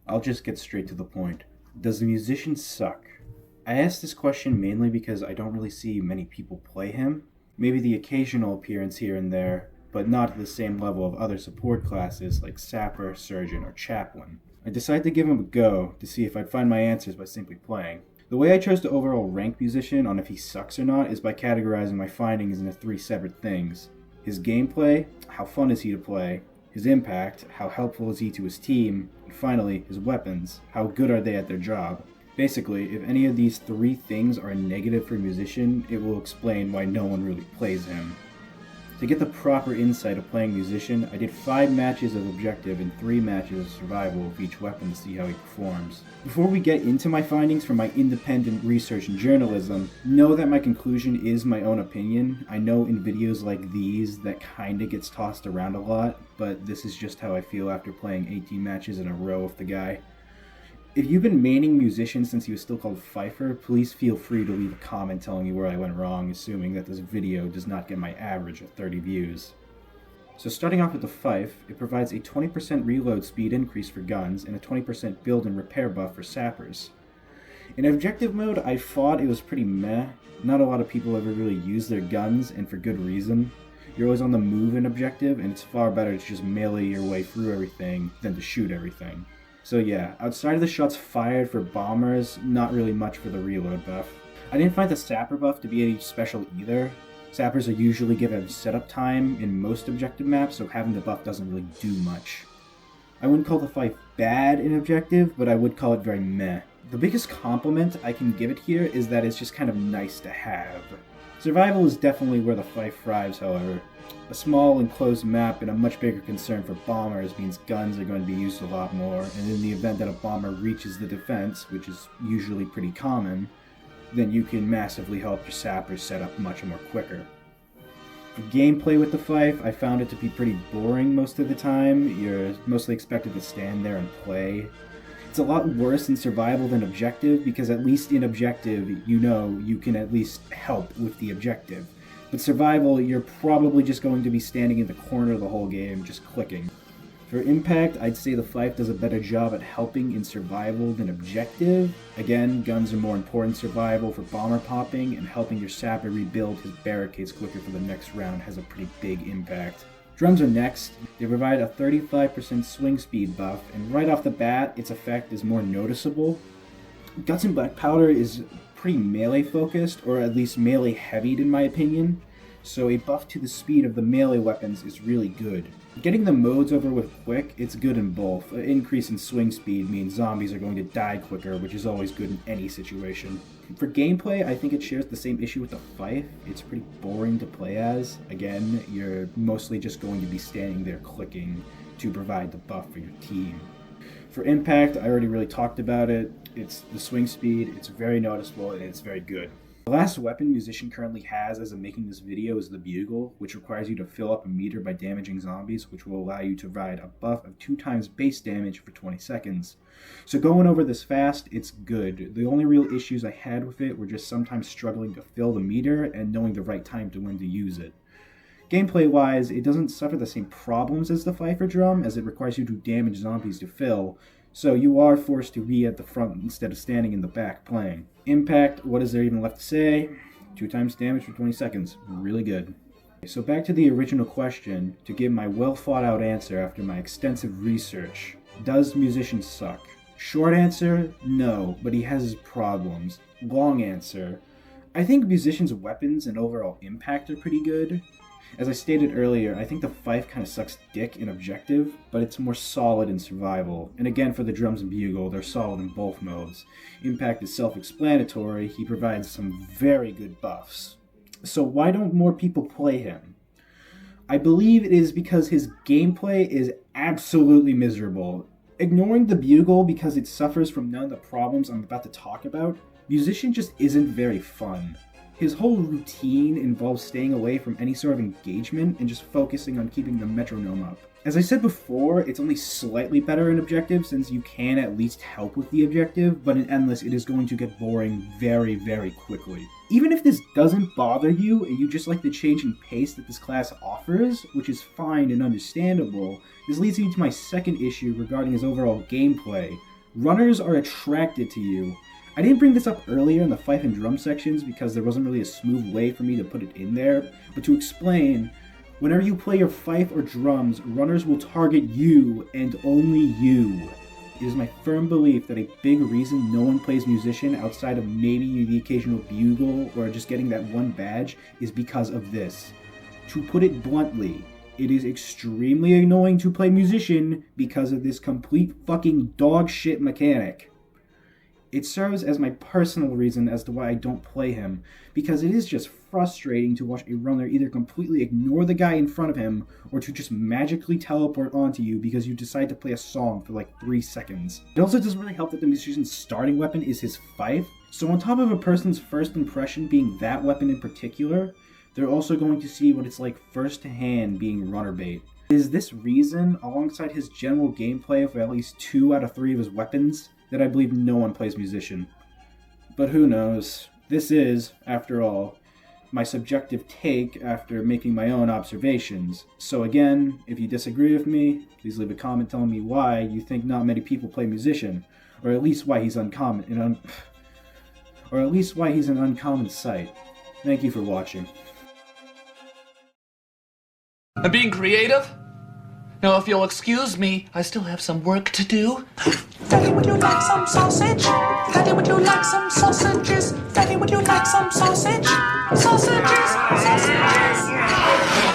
I'll just get straight to the point. Does the musician suck? I ask this question mainly because I don't really see many people play him. Maybe the occasional appearance here and there, but not at the same level of other support classes like Sapper, Surgeon, or Chaplain. I decided to give him a go to see if I'd find my answers by simply playing. The way I chose to overall rank musician on if he sucks or not is by categorizing my findings into three separate things. His gameplay, how fun is he to play, his impact, how helpful is he to his team, and finally, his weapons, how good are they at their job. Basically, if any of these three things are a negative for a musician, it will explain why no one really plays him. To get the proper insight of playing musician, I did 5 matches of objective and 3 matches of survival of each weapon to see how he performs. Before we get into my findings from my independent research and journalism, know that my conclusion is my own opinion. I know in videos like these that kinda gets tossed around a lot, but this is just how I feel after playing 18 matches in a row with the guy. If you've been maining musician since he was still called Pfeiffer, please feel free to leave a comment telling me where I went wrong, assuming that this video does not get my average of 30 views. So starting off with the Fife, it provides a 20% reload speed increase for guns and a 20% build and repair buff for sappers. In objective mode, I thought it was pretty meh. Not a lot of people ever really use their guns, and for good reason. You're always on the move in objective, and it's far better to just melee your way through everything than to shoot everything. So yeah, outside of the shots fired for bombers, not really much for the reload buff. I didn't find the sapper buff to be any special either. Sappers are usually given setup time in most objective maps, so having the buff doesn't really do much. I wouldn't call the fight bad in objective, but I would call it very meh. The biggest compliment I can give it here is that it's just kind of nice to have. Survival is definitely where the fight thrives, however. A small enclosed map and a much bigger concern for bombers means guns are going to be used a lot more, and in the event that a bomber reaches the defense, which is usually pretty common, then you can massively help your sappers set up much more quicker. For gameplay with the Fife, I found it to be pretty boring most of the time. You're mostly expected to stand there and play. It's a lot worse in survival than objective, because at least in objective, you know you can at least help with the objective. But survival, you're probably just going to be standing in the corner the whole game, just clicking. For impact, I'd say the Fife does a better job at helping in survival than objective. Again, guns are more important survival for bomber popping, and helping your sapper rebuild his barricades quicker for the next round has a pretty big impact. Drums are next. They provide a 35% swing speed buff, and right off the bat, its effect is more noticeable. Guts and Blackpowder is pretty melee focused, or at least melee heavied in my opinion, so a buff to the speed of the melee weapons is really good. Getting the modes over with quick, it's good in both. An increase in swing speed means zombies are going to die quicker, which is always good in any situation. For gameplay, I think it shares the same issue with the Fife. It's pretty boring to play as. Again, you're mostly just going to be standing there clicking to provide the buff for your team. For impact, I already really talked about it. It's the swing speed, it's very noticeable, and it's very good. The last weapon musician currently has as of making this video is the Bugle, which requires you to fill up a meter by damaging zombies, which will allow you to provide a buff of 2 times base damage for 20 seconds. So going over this fast, it's good. The only real issues I had with it were just sometimes struggling to fill the meter and knowing the right time to when to use it. Gameplay-wise, it doesn't suffer the same problems as the Pfeiffer drum, as it requires you to damage zombies to fill, so you are forced to be at the front instead of standing in the back playing. Impact, what is there even left to say? 2 times damage for 20 seconds. Really good. So back to the original question, to give my well thought out answer after my extensive research. Does musician suck? Short answer, no, but he has his problems. Long answer, I think musician's weapons and overall impact are pretty good. As I stated earlier, I think the Fife kind of sucks dick in objective, but it's more solid in survival. And again, for the drums and bugle, they're solid in both modes. Impact is self-explanatory, he provides some very good buffs. So why don't more people play him? I believe it is because his gameplay is absolutely miserable. Ignoring the bugle because it suffers from none of the problems I'm about to talk about, musician just isn't very fun. His whole routine involves staying away from any sort of engagement and just focusing on keeping the metronome up. As I said before, it's only slightly better in objective since you can at least help with the objective, but in endless it is going to get boring very, very quickly. Even if this doesn't bother you and you just like the change in pace that this class offers, which is fine and understandable, this leads me to my second issue regarding his overall gameplay. Runners are attracted to you. I didn't bring this up earlier in the fife and drum sections because there wasn't really a smooth way for me to put it in there, but to explain, whenever you play your fife or drums, runners will target you and only you. It is my firm belief that a big reason no one plays musician outside of maybe the occasional bugle or just getting that one badge is because of this. To put it bluntly, it is extremely annoying to play musician because of this complete fucking dog shit mechanic. It serves as my personal reason as to why I don't play him, because it is just frustrating to watch a runner either completely ignore the guy in front of him, or to just magically teleport onto you because you decide to play a song for like 3 seconds. It also doesn't really help that the musician's starting weapon is his fife, so on top of a person's first impression being that weapon in particular, they're also going to see what it's like first to hand being runner bait. It is this reason, alongside his general gameplay of at least 2 out of 3 of his weapons, that I believe no one plays musician. But who knows? This is, after all, my subjective take after making my own observations. So again, if you disagree with me, please leave a comment telling me why you think not many people play musician, or at least why he's uncommon, or at least why he's an uncommon sight. Thank you for watching. I'm being creative. Now, if you'll excuse me, I still have some work to do. Daddy, would you like some sausage? Daddy, would you like some sausages? Daddy, would you like some sausage? Sausages, sausages.